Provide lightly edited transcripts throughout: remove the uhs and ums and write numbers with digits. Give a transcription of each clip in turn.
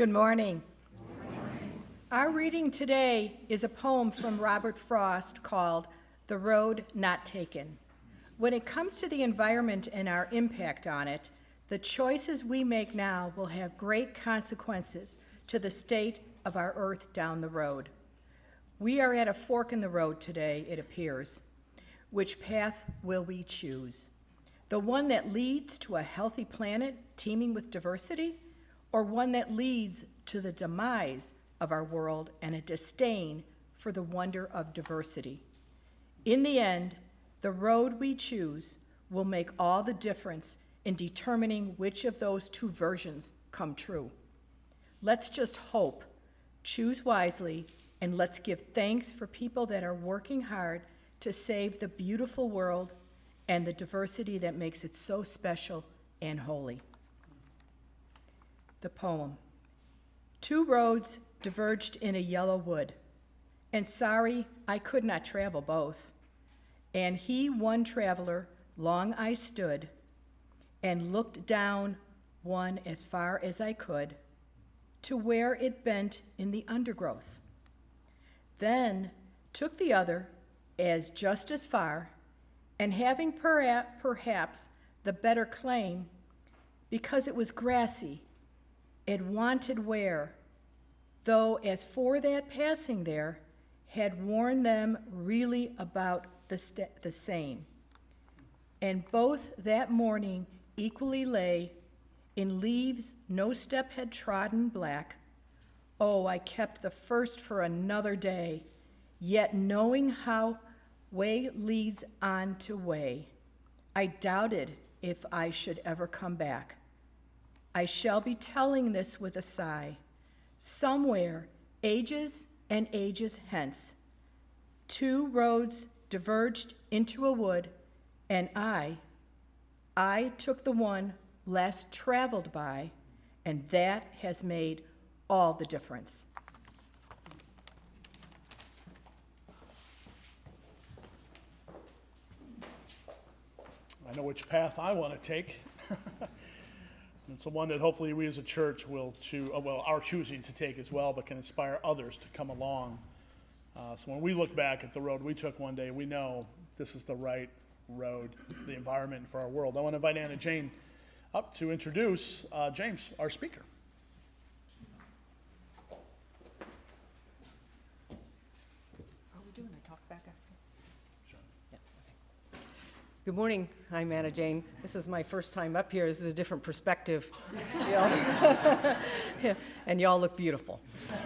Good morning. Our reading today is a poem from Robert Frost called The Road Not Taken. When it comes to the environment and our impact on it, the choices we make now will have great consequences to the state of our earth down the road. We are at a fork in the road today, it appears. Which path will we choose? The one that leads to a healthy planet teeming with diversity, or one that leads to the demise of our world and a disdain for the wonder of diversity? In the end, the road we choose will make all the difference in determining which of those two versions come true. Let's just hope, choose wisely, and let's give thanks for people that are working hard to save the beautiful world and the diversity that makes it so special and holy. The poem. Two roads diverged in a yellow wood, and sorry I could not travel both. And he, one traveler, long I stood, and looked down one as far as I could, to where it bent in the undergrowth. Then took the other as just as far, and having perhaps the better claim, because it was grassy, it wanted wear, though as for that passing there, had worn them really about the same. And both that morning equally lay in leaves no step had trodden black. Oh, I kept the first for another day, yet knowing how way leads on to way, I doubted if I should ever come back. I shall be telling this with a sigh. Somewhere, ages and ages hence, two roads diverged into a wood, and I took the one less traveled by, and that has made all the difference. I know which path I want to take. It's the one that hopefully we as a church will are choosing to take as well, but can inspire others to come along. So when we look back at the road we took one day, we know this is the right road for the environment and for our world. I want to invite Anna Jane up to introduce James, our speaker. Are we doing a talk back after? Sure. Yeah, okay. Good morning. I'm Anna Jane. This is my first time up here. This is a different perspective. And y'all look beautiful.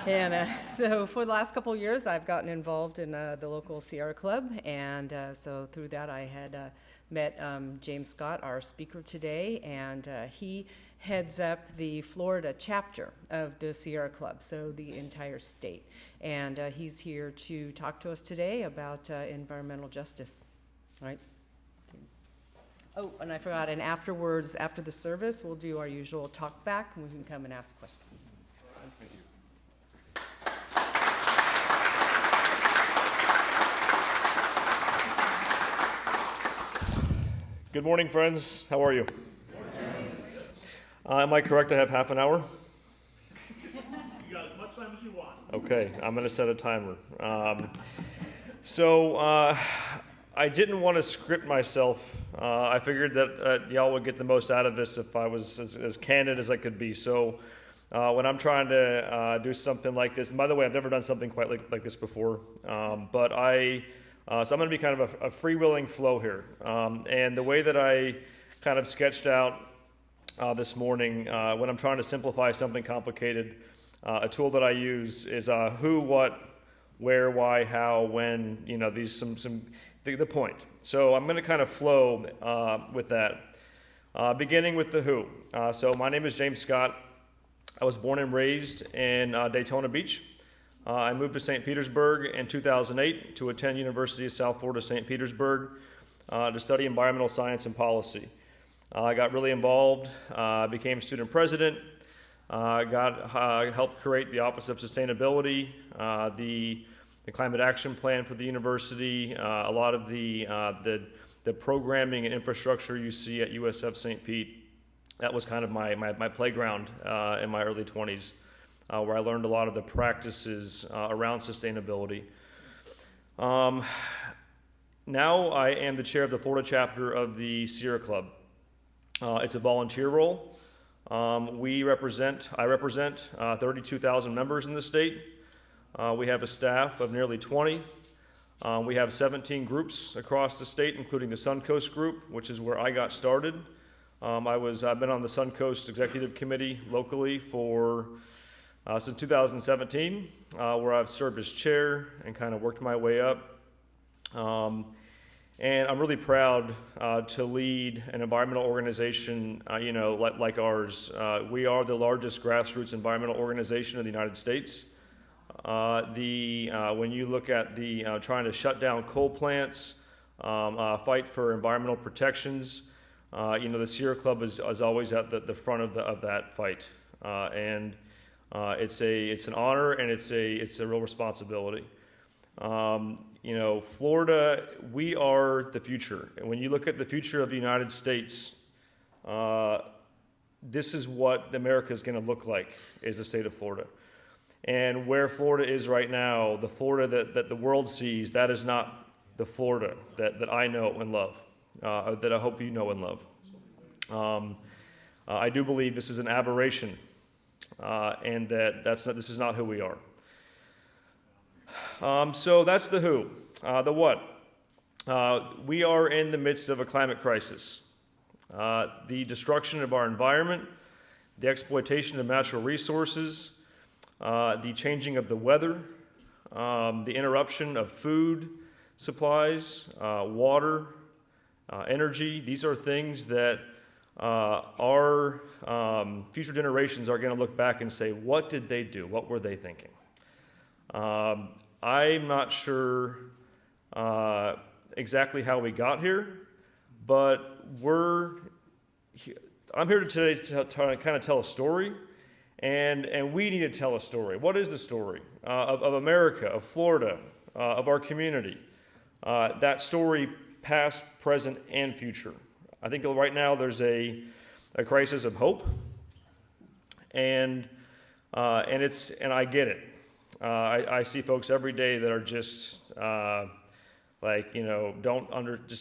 And so for the last couple of years, I've gotten involved in the local Sierra Club. And so through that, I had met James Scott, our speaker today. And he heads up the Florida chapter of the Sierra Club, so the entire state. And he's here to talk to us today about environmental justice. All right. Oh, and I forgot, and afterwards, after the service, we'll do our usual talk back, and we can come and ask questions. Good morning, friends. How are you? Am I correct? I have half an hour? You got as much time as you want. Okay, I'm going to set a timer. I didn't want to script myself. I figured that y'all would get the most out of this if I was as candid as I could be. So when I'm trying to do something like this, and by the way, I've never done something quite like this before, so I'm going to be kind of a freewheeling flow here. And the way that I kind of sketched out this morning, when I'm trying to simplify something complicated, a tool that I use is who, what, where, why, how, when, the point. So I'm going to kind of flow with that. Beginning with the who. So my name is James Scott. I was born and raised in Daytona Beach. I moved to St. Petersburg in 2008 to attend University of South Florida, St. Petersburg, to study environmental science and policy. I got really involved, became student president, helped create the Office of Sustainability, the Climate Action Plan for the university, a lot of the programming and infrastructure you see at USF St. Pete. That was kind of my playground in my early 20s. where I learned a lot of the practices around sustainability. Now I am the chair of the Florida chapter of the Sierra Club. It's a volunteer role. I represent 32,000 members in the state. We have a staff of nearly 20. We have 17 groups across the state, including the Suncoast Group, which is where I got started. I've been on the Suncoast Executive Committee locally since 2017, where I've served as chair and kind of worked my way up. And I'm really proud to lead an environmental organization, like ours. We are the largest grassroots environmental organization in the United States. When you look at trying to shut down coal plants, fight for environmental protections, the Sierra Club is always at the front of that fight, and it's an honor and it's a real responsibility. Florida, we are the future. And when you look at the future of the United States, this is what America is going to look like, is the state of Florida. And where Florida is right now, the Florida that the world sees, that is not the Florida that I know and love, that I hope you know and love. I do believe this is an aberration, and this is not who we are. So that's the who. The what? We are in the midst of a climate crisis. The destruction of our environment, the exploitation of natural resources, the changing of the weather, the interruption of food supplies, water, energy. These are things that our future generations are going to look back and say, what did they do? What were they thinking? I'm not sure exactly how we got here, but I'm here today to kind of tell a story, and we need to tell a story. What is the story of America, of Florida, of our community? That story, past, present, and future. I think right now there's a crisis of hope, and I get it. I see folks every day that are just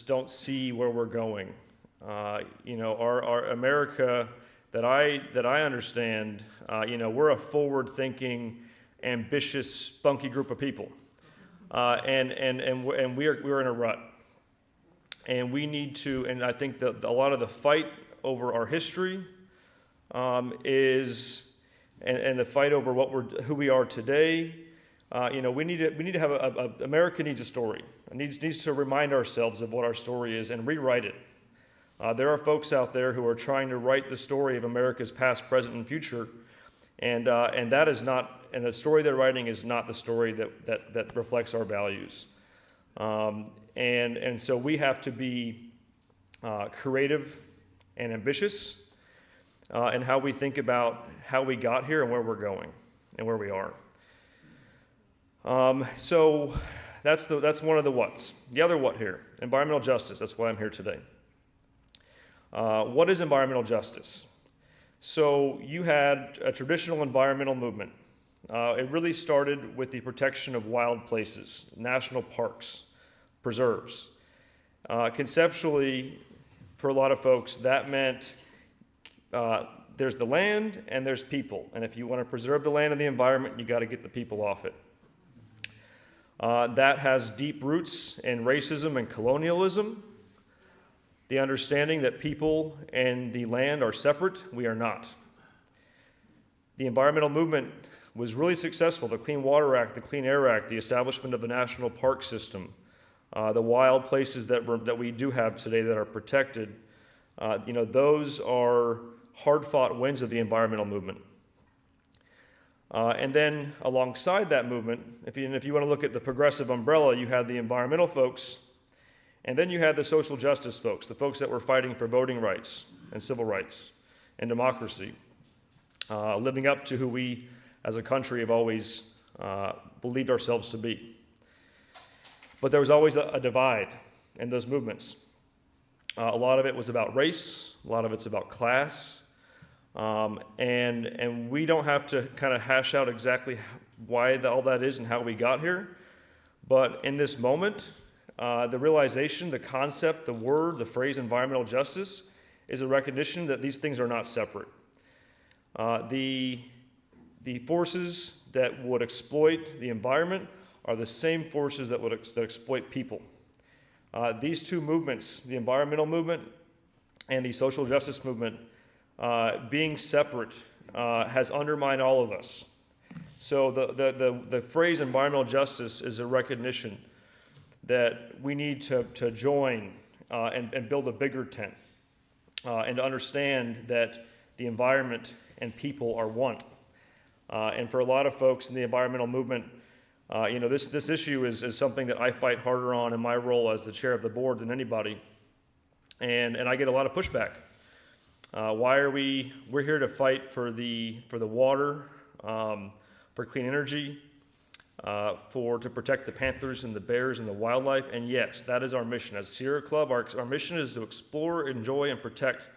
don't see where we're going. Our America that I understand, we're a forward-thinking, ambitious, spunky group of people, and we're in a rut, and we need to. And I think that a lot of the fight over our history is. And the fight over who we are today, we need to have America needs a story. It needs to remind ourselves of what our story is and rewrite it. There are folks out there who are trying to write the story of America's past, present, and future, and that is not. And the story they're writing is not the story that reflects our values. And so we have to be creative and ambitious. And how we think about how we got here and where we're going and where we are. So that's one of the whats. The other what here? Environmental justice. That's why I'm here today. What is environmental justice? So you had a traditional environmental movement. It really started with the protection of wild places, national parks, preserves. Conceptually, for a lot of folks, that meant there's the land and there's people. And if you want to preserve the land and the environment, you got to get the people off it. That has deep roots in racism and colonialism. The understanding that people and the land are separate, we are not. The environmental movement was really successful. The Clean Water Act, the Clean Air Act, the establishment of the national park system, the wild places that we do have today that are protected, those are hard-fought wins of the environmental movement. And then alongside that movement, if you want to look at the progressive umbrella, you had the environmental folks, and then you had the social justice folks, the folks that were fighting for voting rights and civil rights and democracy, living up to who we as a country have always believed ourselves to be. But there was always a divide in those movements. A lot of it was about race, a lot of it's about class, And we don't have to kind of hash out exactly why all that is and how we got here. But in this moment, the realization, the concept, the word, the phrase environmental justice is a recognition that these things are not separate. The forces that would exploit the environment are the same forces that would exploit people. These two movements, the environmental movement and the social justice movement, being separate has undermined all of us. So the phrase environmental justice is a recognition that we need to join and build a bigger tent and to understand that the environment and people are one. And for a lot of folks in the environmental movement, this issue is something that I fight harder on in my role as the chair of the board than anybody. And I get a lot of pushback. We're here to fight for the water, for clean energy, to protect the panthers and the bears and the wildlife. And yes, that is our mission. As Sierra Club, our mission is to explore, enjoy, and protect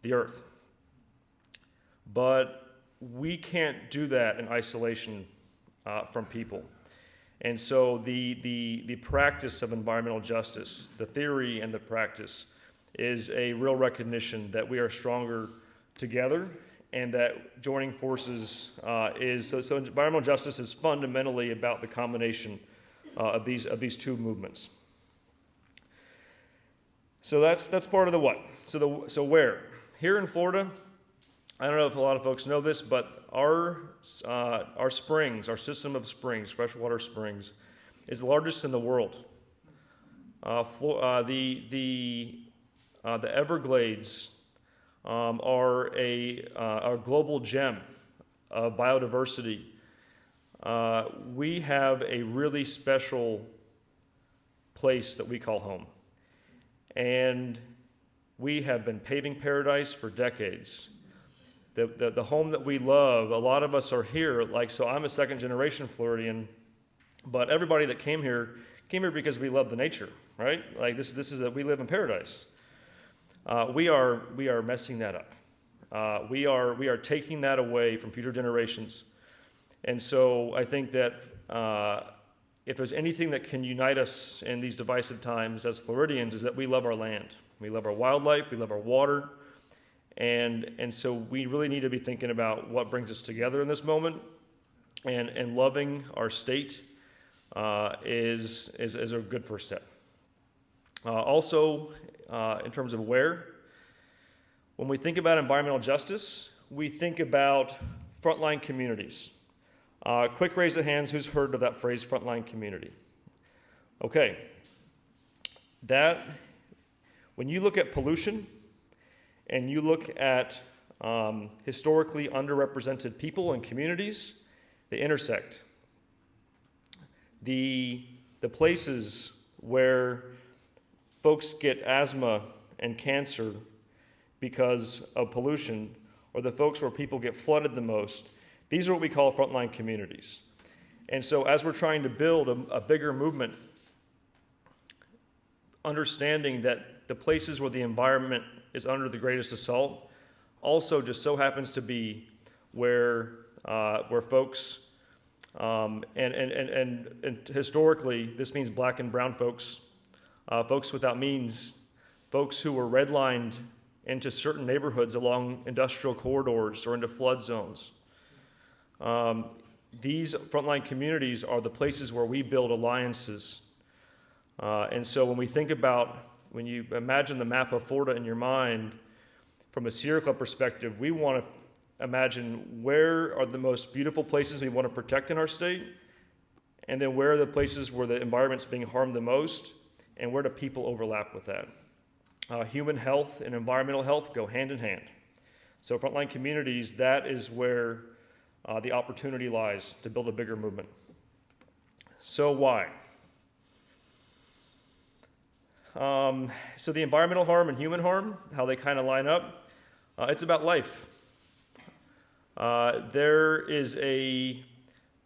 the earth. But we can't do that in isolation from people. And so the practice of environmental justice, the theory and the practice, is a real recognition that we are stronger together and that joining forces so environmental justice is fundamentally about the combination of these two movements. So that's part of the what. So where? Here in Florida, I don't know if a lot of folks know this, but our springs, our system of springs, freshwater springs, is the largest in the world. The Everglades are a global gem of biodiversity. We have a really special place that we call home. And we have been paving paradise for decades. The home that we love, a lot of us are here, so I'm a second generation Floridian, but everybody that came here because we love the nature, right? This is that we live in paradise. We are messing that up. We are taking that away from future generations. And so I think that if there's anything that can unite us in these divisive times as Floridians is that we love our land. We love our wildlife, we love our water. And so we really need to be thinking about what brings us together in this moment. And loving our state is a good first step. Also, in terms of where, when we think about environmental justice, we think about frontline communities. Quick raise of hands, who's heard of that phrase, frontline community? Okay. When you look at pollution and you look at historically underrepresented people and communities, they intersect. The places where folks get asthma and cancer because of pollution, or the folks where people get flooded the most, these are what we call frontline communities. And so as we're trying to build a bigger movement, understanding that the places where the environment is under the greatest assault also just so happens to be where folks, and historically, this means black and brown folks, folks without means, folks who were redlined into certain neighborhoods along industrial corridors or into flood zones. These frontline communities are the places where we build alliances. And so when you imagine the map of Florida in your mind, from a Sierra Club perspective, we want to imagine where are the most beautiful places we want to protect in our state, and then where are the places where the environment's being harmed the most, and where do people overlap with that. Human health and environmental health go hand in hand. So frontline communities, that is where the opportunity lies to build a bigger movement. So why? So the environmental harm and human harm, how they kind of line up, it's about life. There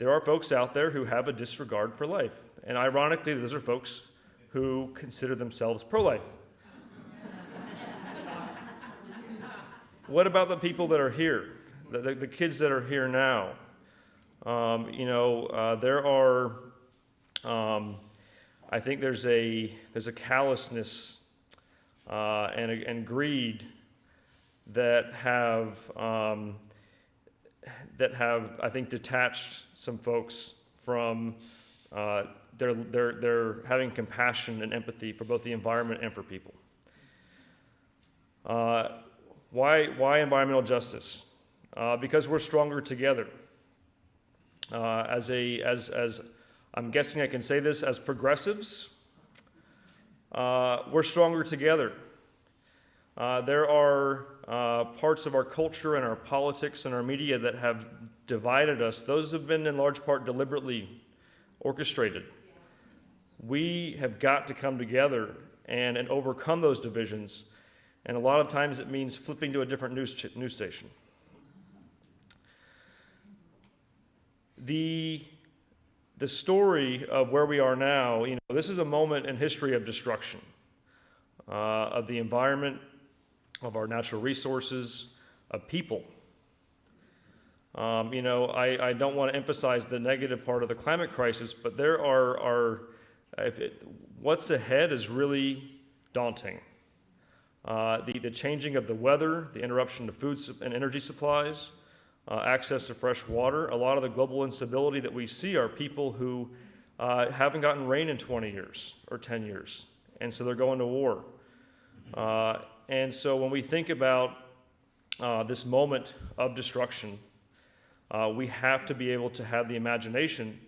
are folks out there who have a disregard for life. And ironically, those are folks who consider themselves pro-life. what about the people that are here, the kids that are here now? There are, I think there's a callousness and greed that have I think detached some folks from they're having compassion and empathy for both the environment and for people. Why environmental justice? Because we're stronger together. As I'm guessing I can say this, as progressives, we're stronger together. There are parts of our culture and our politics and our media that have divided us. Those have been in large part deliberately orchestrated. We have got to come together and overcome those divisions. And a lot of times it means flipping to a different news station. The story of where we are now, this is a moment in history of destruction of the environment, of our natural resources, of people. I don't want to emphasize the negative part of the climate crisis, but there what's ahead is really daunting. The changing of the weather, the interruption of food and energy supplies, access to fresh water. A lot of the global instability that we see are people who haven't gotten rain in 20 years or 10 years, and so they're going to war. And so when we think about this moment of destruction, we have to be able to have the imagination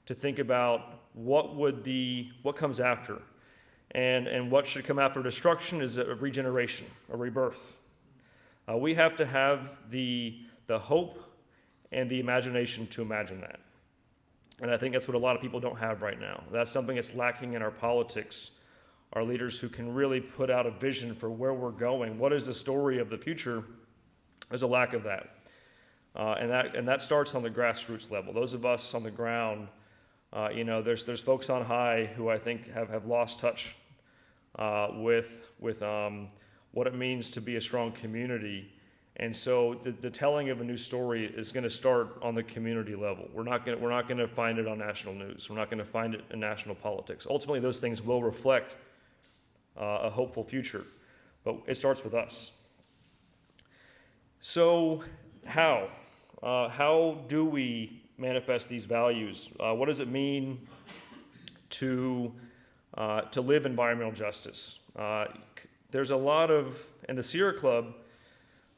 to think about what comes after. And what should come after destruction is a regeneration, a rebirth. We have to have the hope and the imagination to imagine that. And I think that's what a lot of people don't have right now. That's something that's lacking in our politics. Our leaders who can really put out a vision for where we're going. What is the story of the future? There's a lack of that. And that starts on the grassroots level. Those of us on the ground, there's folks on high who I think have lost touch with what it means to be a strong community. And so the telling of a new story is going to start on the community level. We're not going to find it on national news. We're not going to find it in national politics. Ultimately, those things will reflect a hopeful future, but it starts with us. So how do we manifest these values? What does it mean to live environmental justice? There's a lot of, in the Sierra Club,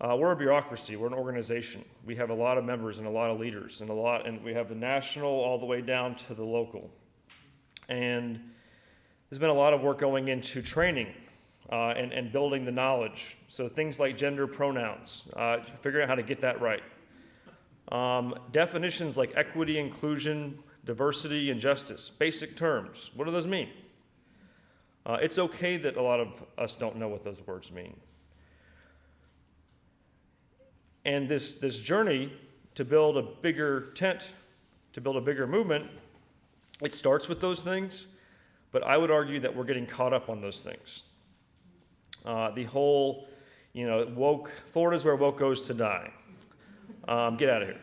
we're a bureaucracy. We're an organization. We have a lot of members and a lot of leaders and we have the national all the way down to the local. And there's been a lot of work going into training and building the knowledge. So things like gender pronouns, figuring out how to get that right. Definitions like equity, inclusion, diversity, and justice, basic terms. What do those mean? It's okay that a lot of us don't know what those words mean. And this journey to build a bigger tent, to build a bigger movement, it starts with those things, but I would argue that we're getting caught up on those things. The whole, woke, Florida's where woke goes to die. Get out of here.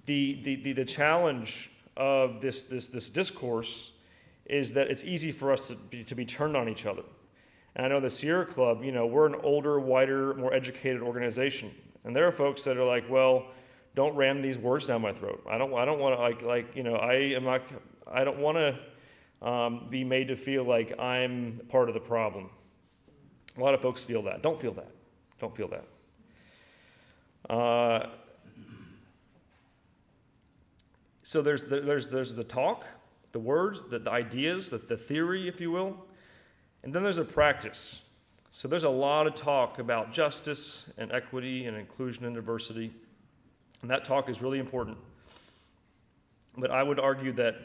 The challenge of this discourse is that it's easy for us to be turned on each other. And I know the Sierra Club, we're an older, whiter, more educated organization. And there are folks that are like, well, don't ram these words down my throat. I don't want to I don't want to be made to feel like I'm part of the problem. A lot of folks feel that. Don't feel that. Don't feel that. So there's the talk, the words, the ideas, the theory, if you will. And then there's a practice. So there's a lot of talk about justice and equity and inclusion and diversity. And that talk is really important. But I would argue that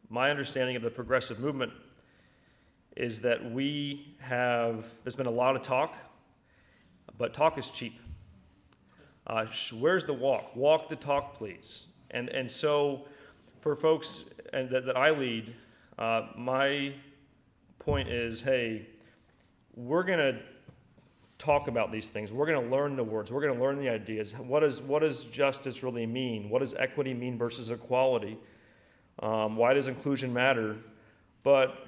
my understanding of the progressive movement is that there's been a lot of talk, but talk is cheap. Where's the walk? Walk the talk, please. And so for folks that I lead, my point is, hey, we're going to talk about these things. We're going to learn the words. We're going to learn the ideas. What does justice really mean? What does equity mean versus equality? Why does inclusion matter? But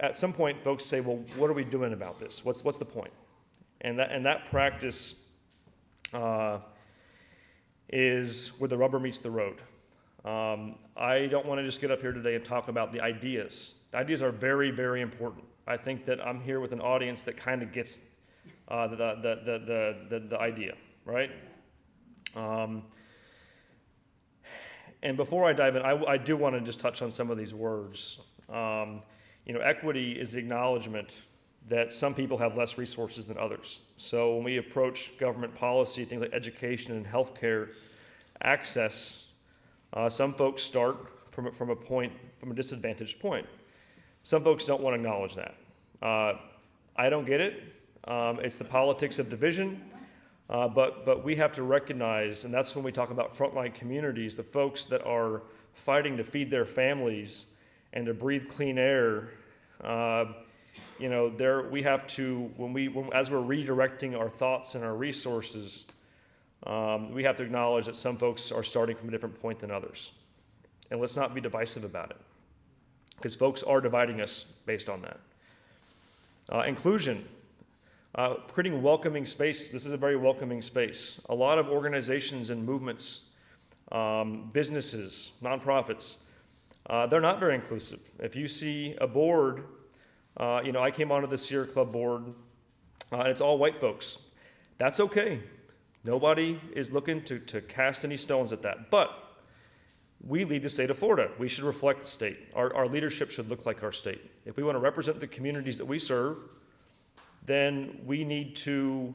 at some point, folks say, well, what are we doing about this? What's the point? And that practice is where the rubber meets the road. I don't want to just get up here today and talk about the ideas. The ideas are very, very important. I think that I'm here with an audience that kind of gets the idea, right? And before I dive in, I do want to just touch on some of these words. Equity is the acknowledgement that some people have less resources than others. So when we approach government policy, things like education and healthcare access, some folks start from a disadvantaged point. Some folks don't want to acknowledge that. I don't get it. It's the politics of division, but we have to recognize, and that's when we talk about frontline communities, the folks that are fighting to feed their families and to breathe clean air. We have to, as we're redirecting our thoughts and our resources, we have to acknowledge that some folks are starting from a different point than others. And let's not be divisive about it, because folks are dividing us based on that. Inclusion, creating welcoming space. This is a very welcoming space. A lot of organizations and movements, businesses, nonprofits, they're not very inclusive. If you see a board, I came onto the Sierra Club board, and it's all white folks. That's okay. Nobody is looking to cast any stones at that. But we lead the state of Florida. We should reflect the state. Our leadership should look like our state. If we want to represent the communities that we serve, then we need to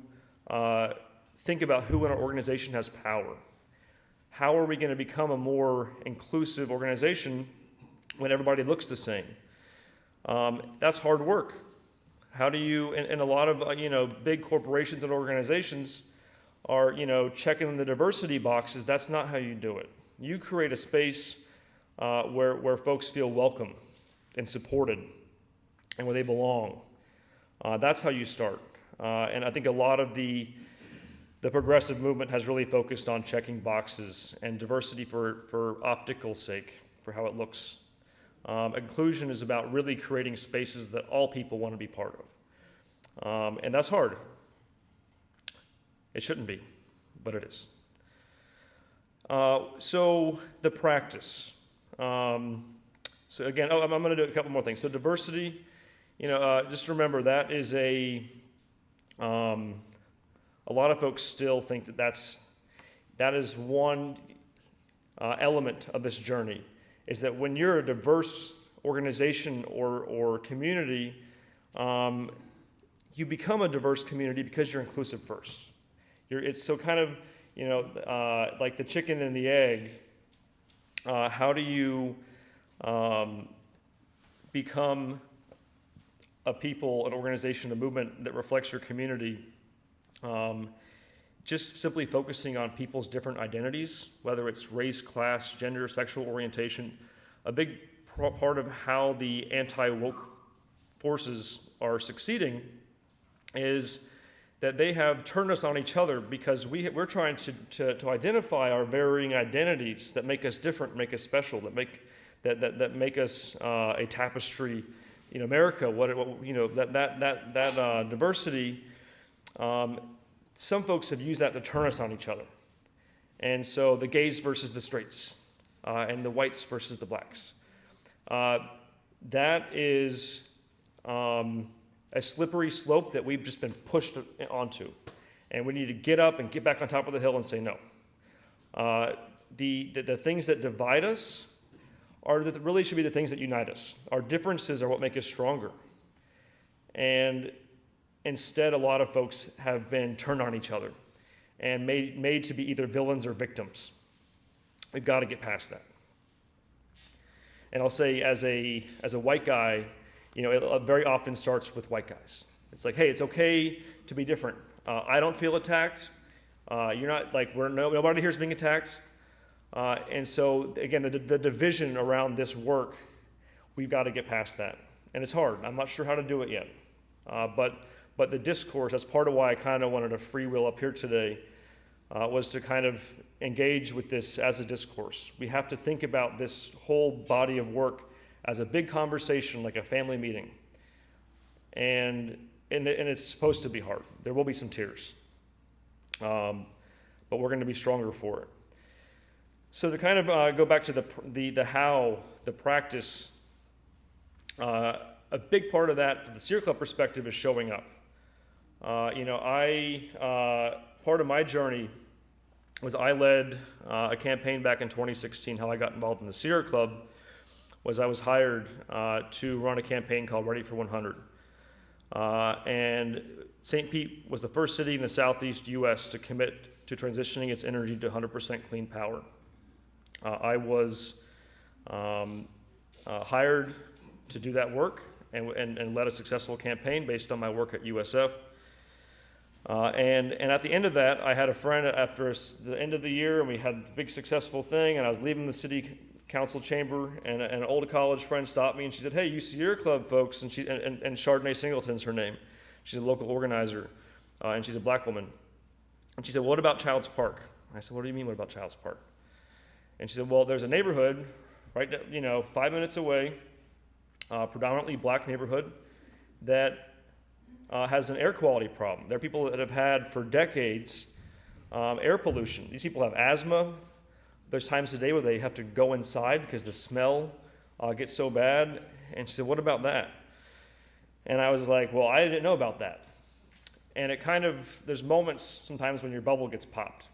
think about who in our organization has power. How are we going to become a more inclusive organization when everybody looks the same? That's hard work. How do you, and a lot of, big corporations and organizations are, checking the diversity boxes. That's not how you do it. You create a space where folks feel welcome and supported and where they belong. That's how you start. And I think a lot of the progressive movement has really focused on checking boxes and diversity for optical sake, for how it looks. Inclusion is about really creating spaces that all people want to be part of. And that's hard. It shouldn't be, but it is. So the practice. So again, I'm going to do a couple more things. So diversity, just remember that is a lot of folks still think that is one element of this journey, is that when you're a diverse organization or community, you become a diverse community because you're inclusive first. It's so kind of, like the chicken and the egg. How do you become a people, an organization, a movement that reflects your community? Just simply focusing on people's different identities, whether it's race, class, gender, sexual orientation. A big part of how the anti-woke forces are succeeding is that they have turned us on each other because we're trying to identify our varying identities that make us different, make us special, that make us a tapestry. America, that diversity. Some folks have used that to turn us on each other, and so the gays versus the straights, and the whites versus the blacks. That is a slippery slope that we've just been pushed onto, and we need to get up and get back on top of the hill and say no. The things that divide us really should be the things that unite us. Our differences are what make us stronger, and instead, a lot of folks have been turned on each other and made to be either villains or victims. We've got to get past that. And I'll say, as a white guy, it very often starts with white guys. It's like, hey, it's okay to be different. I don't feel attacked. You're not, like, nobody here is being attacked. And so, again, the division around this work, we've got to get past that. And it's hard. I'm not sure how to do it yet. But But the discourse, that's part of why I kind of wanted to freewheel up here today, was to kind of engage with this as a discourse. We have to think about this whole body of work as a big conversation, like a family meeting. And it's supposed to be hard. There will be some tears. But we're going to be stronger for it. So to kind of go back to the how, the practice, a big part of that, from the Sierra Club perspective, is showing up. Part of my journey was I led a campaign back in 2016. How I got involved in the Sierra Club was I was hired to run a campaign called Ready for 100. And St. Pete was the first city in the southeast U.S. to commit to transitioning its energy to 100% clean power. I was hired to do that work and led a successful campaign based on my work at USF. And at the end of that, I had a friend after the end of the year, and we had a big successful thing, and I was leaving the city council chamber, and an old college friend stopped me, and she said, "Hey, you Sierra Club folks," and Chardonnay Singleton's her name. She's a local organizer, and she's a black woman. And she said, "What about Childs Park?" I said, "What do you mean, what about Childs Park?" And she said, "Well, there's a neighborhood right, 5 minutes away, predominantly black neighborhood, that has an air quality problem. There are people that have had for decades air pollution. These people have asthma. There's times a day where they have to go inside because the smell gets so bad." And she said, "What about that?" And I was like, "Well, I didn't know about that." And it kind of, there's moments sometimes when your bubble gets popped,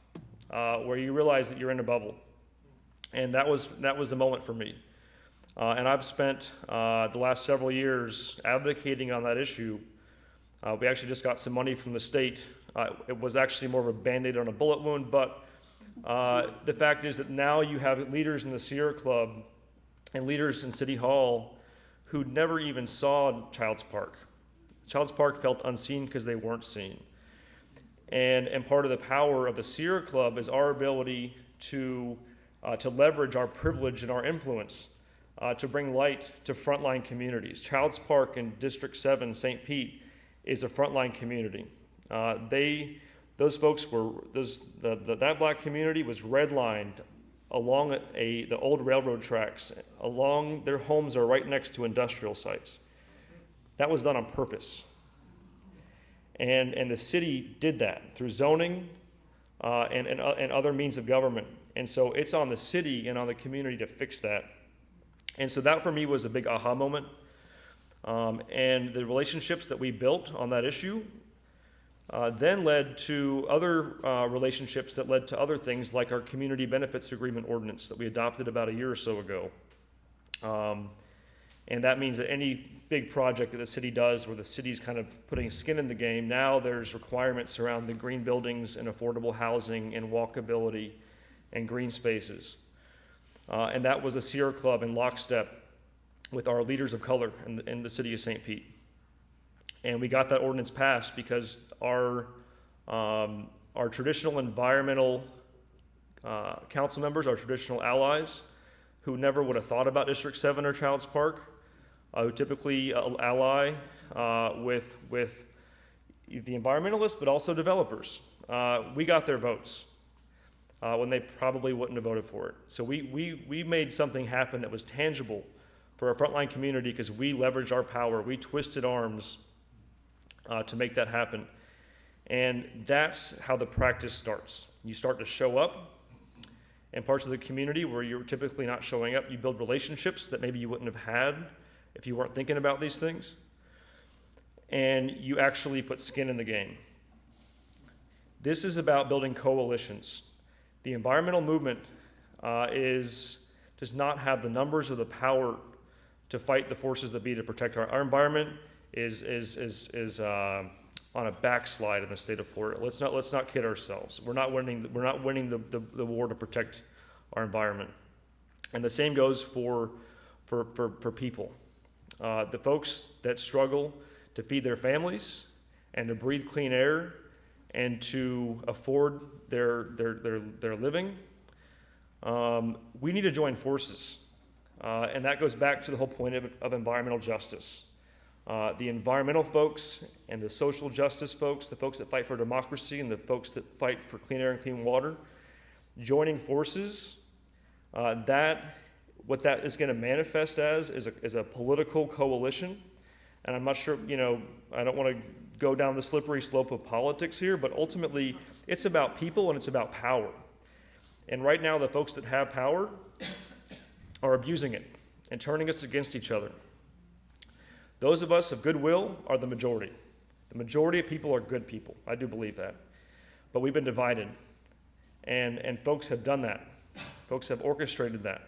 where you realize that you're in a bubble. And that was the moment for me. And I've spent the last several years advocating on that issue. We actually just got some money from the state. It was actually more of a Band-Aid on a bullet wound, but the fact is that now you have leaders in the Sierra Club and leaders in City Hall who never even saw Childs Park. Childs Park felt unseen because they weren't seen. And part of the power of the Sierra Club is our ability to leverage our privilege and our influence to bring light to frontline communities. Childs Park in District 7, St. Pete, is a frontline community. Those folks were, that black community was redlined along the old railroad tracks. Their homes are right next to industrial sites. That was done on purpose. And the city did that through zoning and other means of government. And so it's on the city and on the community to fix that. And so that for me was a big aha moment. And the relationships that we built on that issue then led to other relationships that led to other things like our community benefits agreement ordinance that we adopted about a year or so ago. And that means that any big project that the city does where the city's kind of putting skin in the game, now there's requirements around the green buildings and affordable housing and walkability and green spaces. And that was a Sierra Club in lockstep with our leaders of color in the city of St. Pete. And we got that ordinance passed because our traditional environmental council members, our traditional allies, who never would have thought about District 7 or Childs Park, who typically ally with the environmentalists, but also developers. We got their votes when they probably wouldn't have voted for it. So we made something happen that was tangible for our frontline community because we leveraged our power. We twisted arms to make that happen. And that's how the practice starts. You start to show up in parts of the community where you're typically not showing up. You build relationships that maybe you wouldn't have had if you weren't thinking about these things. And you actually put skin in the game. This is about building coalitions. The environmental movement does not have the numbers or the power to fight the forces that be to protect our environment. Is on a backslide in the state of Florida. Let's not kid ourselves. We're not winning the war to protect our environment. And the same goes for people. The folks that struggle to feed their families and to breathe clean air and to afford their living. We need to join forces. And that goes back to the whole point of environmental justice. the environmental folks and the social justice folks, the folks that fight for democracy and the folks that fight for clean air and clean water, joining forces, what that is going to manifest as is a political coalition. And I'm not sure, I don't want to go down the slippery slope of politics here, but ultimately it's about people and it's about power. And right now the folks that have power are abusing it and turning us against each other. Those of us of goodwill are the majority. The majority of people are good people. I do believe that. But we've been divided. And folks have done that. Folks have orchestrated that.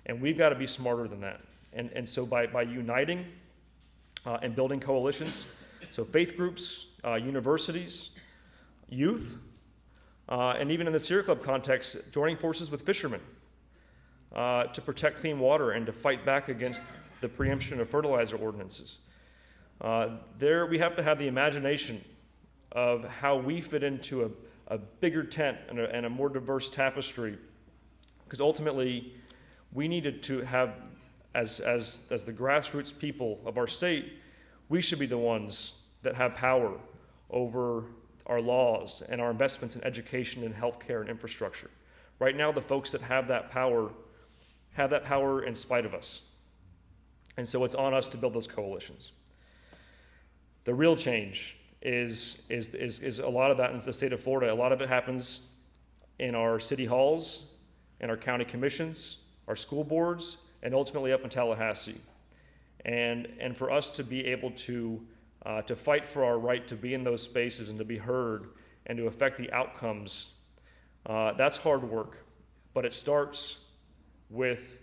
And we've got to be smarter than that. And so by uniting and building coalitions, so faith groups, universities, youth, and even in the Sierra Club context, joining forces with fishermen to protect clean water and to fight back against the preemption of fertilizer ordinances. There we have to have the imagination of how we fit into a bigger tent and a more diverse tapestry, because ultimately we needed to have, as the grassroots people of our state, we should be the ones that have power over our laws and our investments in education and healthcare and infrastructure. Right now, the folks that have that power in spite of us. And so it's on us to build those coalitions. The real change is a lot of that in the state of Florida. A lot of it happens in our city halls, in our county commissions, our school boards, and ultimately up in Tallahassee. And for us to be able to fight for our right to be in those spaces and to be heard and to affect the outcomes, that's hard work. But it starts with,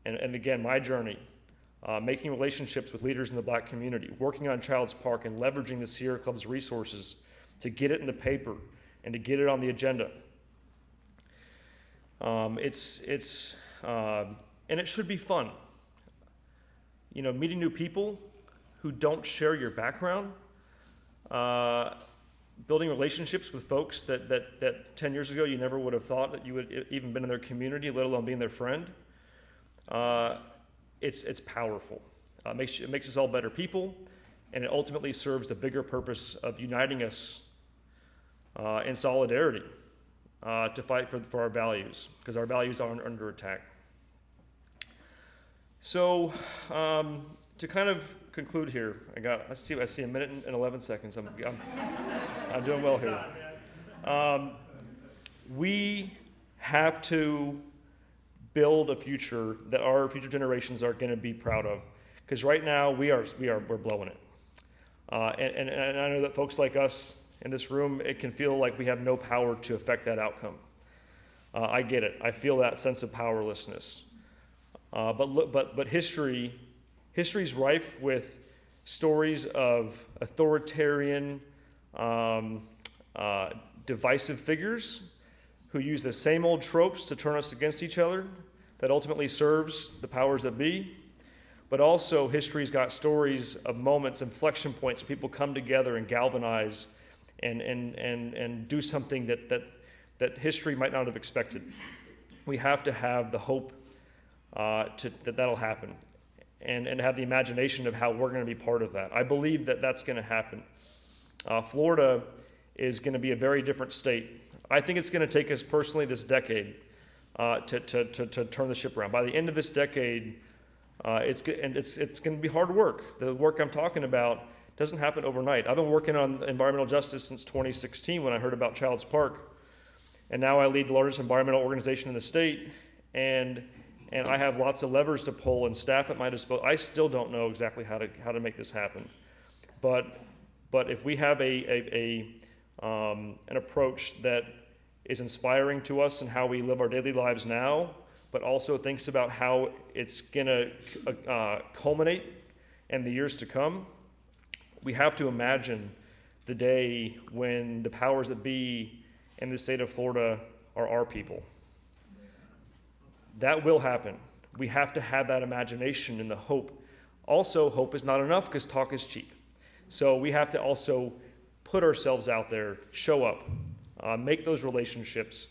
and again, my journey, making relationships with leaders in the Black community, working on Child's Park and leveraging the Sierra Club's resources to get it in the paper and to get it on the agenda. And it should be fun. Meeting new people who don't share your background, building relationships with folks that 10 years ago you never would have thought that you would even been in their community, let alone being their friend. It's powerful. It makes us all better people, and it ultimately serves the bigger purpose of uniting us in solidarity to fight for our values, because our values are under attack. So to kind of conclude here, I see a minute and 11 seconds. I'm doing well here. We have to build a future that our future generations are going to be proud of, because right now we're blowing it. And I know that folks like us in this room, it can feel like we have no power to affect that outcome. I get it. I feel that sense of powerlessness. But history's rife with stories of authoritarian, divisive figures who use the same old tropes to turn us against each other that ultimately serves the powers that be. But also history's got stories of moments, inflection points, where people come together and galvanize and do something that history might not have expected. We have to have the hope that'll happen, and have the imagination of how we're going to be part of that. I believe that that's going to happen. Florida is going to be a very different state. I think it's going to take us personally this decade to turn the ship around. By the end of this decade, it's going to be hard work. The work I'm talking about doesn't happen overnight. I've been working on environmental justice since 2016 when I heard about Child's Park, and now I lead the largest environmental organization in the state, and I have lots of levers to pull and staff at my disposal. I still don't know exactly how to make this happen, but if we have an approach that is inspiring to us in how we live our daily lives now, but also thinks about how it's going to culminate in the years to come, we have to imagine the day when the powers that be in the state of Florida are our people. That will happen. We have to have that imagination and the hope. Also, hope is not enough because talk is cheap. So we have to also put ourselves out there, show up, make those relationships,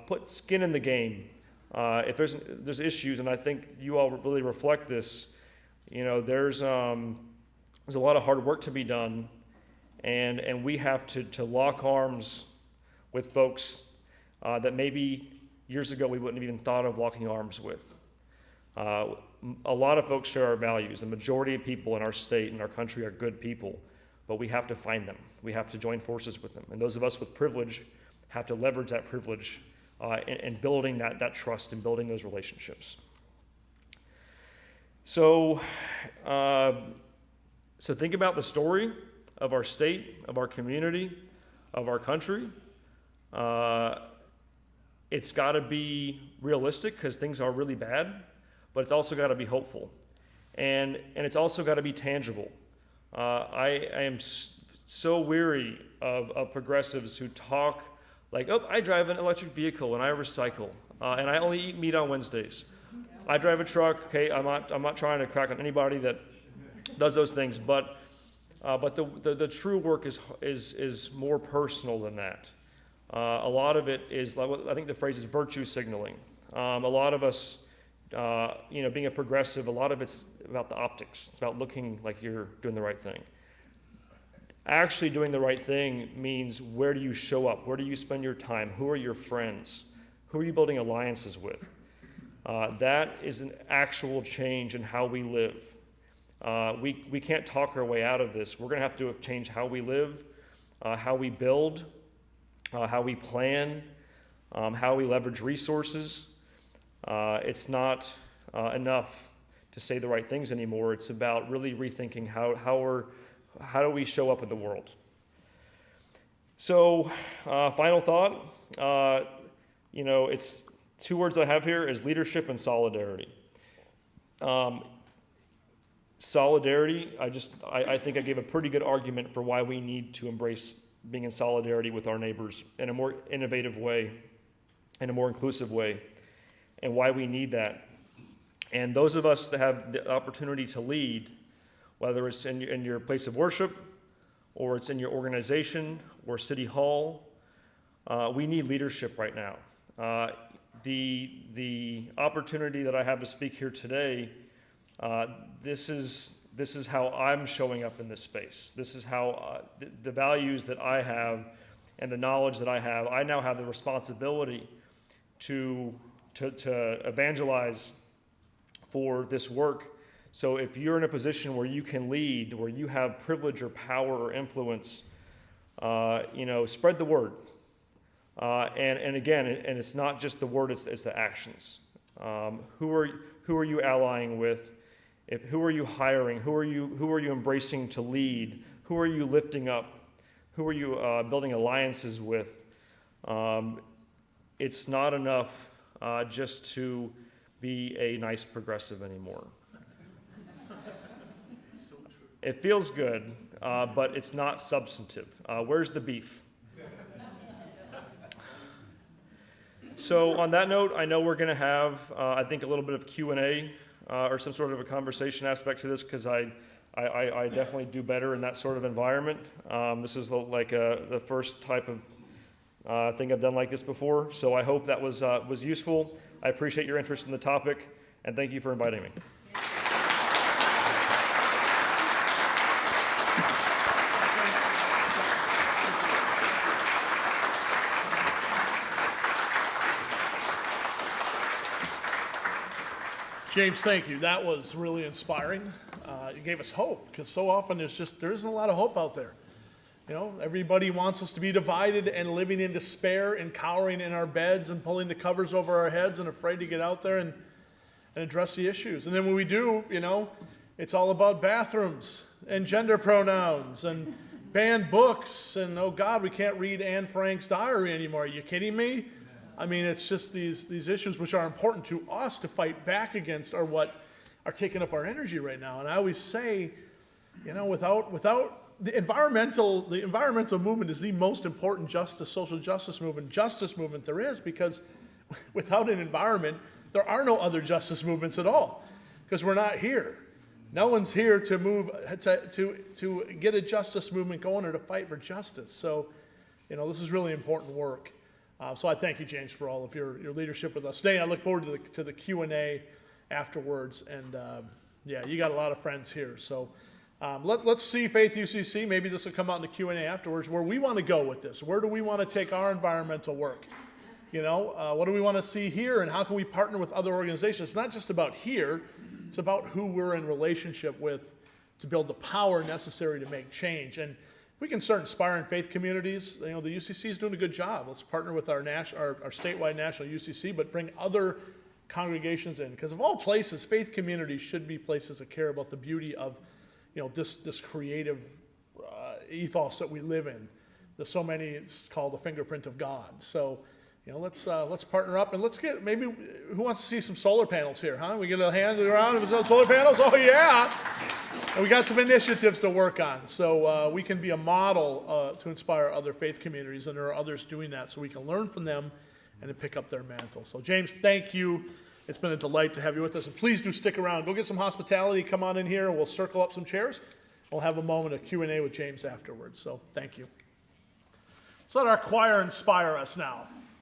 put skin in the game. If there's issues, and I think you all really reflect this, there's There's a lot of hard work to be done, and we have to lock arms with folks that maybe years ago we wouldn't have even thought of locking arms with. A lot of folks share our values. The majority of people in our state and our country are good people, but we have to find them. We have to join forces with them. And those of us with privilege have to leverage that privilege in building that trust and building those relationships. So think about the story of our state, of our community, of our country. It's got to be realistic because things are really bad, but it's also got to be hopeful. And it's also got to be tangible. I am so weary of progressives who talk like, oh, I drive an electric vehicle and I recycle, and I only eat meat on Wednesdays. I drive a truck. Okay, I'm not trying to crack on anybody that does those things, but the true work is more personal than that. A lot of it is, I think the phrase is virtue signaling. A lot of us, being a progressive, a lot of it's about the optics. It's about looking like you're doing the right thing. Actually doing the right thing means, where do you show up? Where do you spend your time? Who are your friends? Who are you building alliances with? That is an actual change in how we live. We can't talk our way out of this. We're going to have to change how we live, how we build, how we plan, how we leverage resources. It's not enough to say the right things anymore. It's about really rethinking how do we show up in the world. So, final thought. It's two words I have here is leadership and solidarity. Solidarity, I think I gave a pretty good argument for why we need to embrace being in solidarity with our neighbors in a more innovative way, in a more inclusive way, and why we need that. And those of us that have the opportunity to lead, whether it's in your place of worship, or it's in your organization, or city hall, we need leadership right now. The opportunity that I have to speak here today, this is how I'm showing up in this space. This is how the values that I have and the knowledge that I now have the responsibility to evangelize for this work. So if you're in a position where you can lead, where you have privilege or power or influence, spread the word. And again, and it's not just the word; it's the actions. Who are you allying with? Who are you hiring? Who are you embracing to lead? Who are you lifting up? Who are you building alliances with? It's not enough just to be a nice progressive anymore. It feels good, but it's not substantive. Where's the beef? So on that note, I know we're going to have, I think, a little bit of Q&A or some sort of a conversation aspect to this, because I definitely do better in that sort of environment. This is the first type of thing I've done like this before, so I hope that was useful. I appreciate your interest in the topic, and thank you for inviting me. James, thank you. That was really inspiring. You gave us hope, because so often there isn't a lot of hope out there. Everybody wants us to be divided and living in despair and cowering in our beds and pulling the covers over our heads and afraid to get out there and address the issues. And then when we do, it's all about bathrooms and gender pronouns and banned books and, oh God, we can't read Anne Frank's diary anymore. Are you kidding me? I mean, it's just these issues which are important to us to fight back against are what are taking up our energy right now. And I always say, without the environmental movement is the most important social justice movement there is, because without an environment, there are no other justice movements at all, because we're not here. No one's here to move to get a justice movement going or to fight for justice. So, this is really important work. So I thank you, James, for all of your leadership with us today. I look forward to the Q&A afterwards. And you got a lot of friends here. So Let's see Faith UCC. Maybe this will come out in the Q&A afterwards, where we want to go with this. Where do we want to take our environmental work? What do we want to see here, and how can we partner with other organizations? It's not just about here. It's about who we're in relationship with to build the power necessary to make change. And we can start inspiring faith communities. The UCC is doing a good job. Let's partner with our statewide national UCC, but bring other congregations in. Because of all places, faith communities should be places that care about the beauty of this creative ethos that we live in. There's so many, it's called the fingerprint of God. So, let's partner up, and let's get, maybe, who wants to see some solar panels here, huh? We get a hand around with some solar panels? Oh, yeah! And we got some initiatives to work on. So we can be a model to inspire other faith communities, and there are others doing that, so we can learn from them and then pick up their mantle. So James, thank you. It's been a delight to have you with us, and please do stick around. Go get some hospitality, come on in here, and we'll circle up some chairs. We'll have a moment of Q&A with James afterwards, so thank you. Let's let our choir inspire us now.